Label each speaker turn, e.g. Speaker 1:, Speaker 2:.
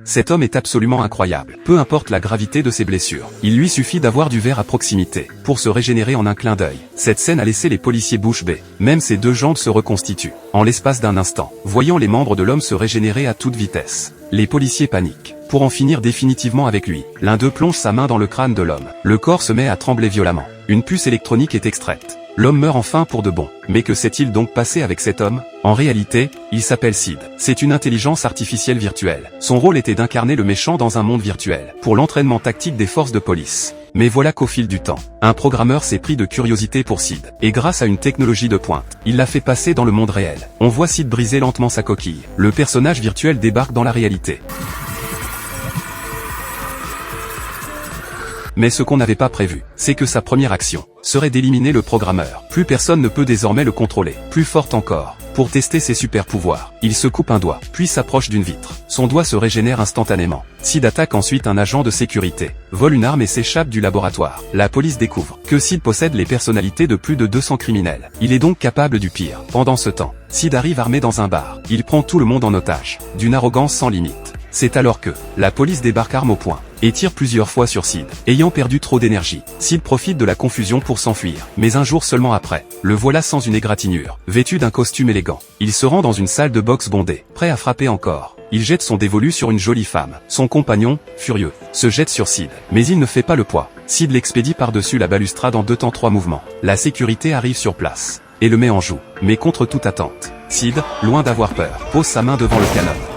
Speaker 1: Cet homme est absolument incroyable. Peu importe la gravité de ses blessures, il lui suffit d'avoir du verre à proximité pour se régénérer en un clin d'œil. Cette scène a laissé les policiers bouche bée. Même ses deux jambes se reconstituent en l'espace d'un instant, voyant les membres de l'homme se régénérer à toute vitesse. Les policiers paniquent. Pour en finir définitivement avec lui, l'un d'eux plonge sa main dans le crâne de l'homme. Le corps se met à trembler violemment. Une puce électronique est extraite. L'homme meurt enfin pour de bon. Mais que s'est-il donc passé avec cet homme? En réalité, il s'appelle Sid. C'est une intelligence artificielle virtuelle. Son rôle était d'incarner le méchant dans un monde virtuel, pour l'entraînement tactique des forces de police. Mais voilà qu'au fil du temps, un programmeur s'est pris de curiosité pour Sid, et grâce à une technologie de pointe, il l'a fait passer dans le monde réel. On voit Sid briser lentement sa coquille. Le personnage virtuel débarque dans la réalité. Mais ce qu'on n'avait pas prévu, c'est que sa première action serait d'éliminer le programmeur. Plus personne ne peut désormais le contrôler. Plus fort encore, pour tester ses super pouvoirs, il se coupe un doigt, puis s'approche d'une vitre. Son doigt se régénère instantanément. Sid attaque ensuite un agent de sécurité, vole une arme et s'échappe du laboratoire. La police découvre que Sid possède les personnalités de plus de 200 criminels. Il est donc capable du pire. Pendant ce temps, Sid arrive armé dans un bar. Il prend tout le monde en otage, d'une arrogance sans limite. C'est alors que la police débarque arme au poing et tire plusieurs fois sur Sid. Ayant perdu trop d'énergie, Sid profite de la confusion pour s'enfuir. Mais un jour seulement après, le voilà sans une égratignure, vêtu d'un costume élégant. Il se rend dans une salle de boxe bondée, prêt à frapper encore. Il jette son dévolu sur une jolie femme. Son compagnon, furieux, se jette sur Sid. Mais il ne fait pas le poids. Sid l'expédie par-dessus la balustrade en 2 temps 3 mouvements. La sécurité arrive sur place et le met en joue. Mais contre toute attente, Sid, loin d'avoir peur, pose sa main devant le canon.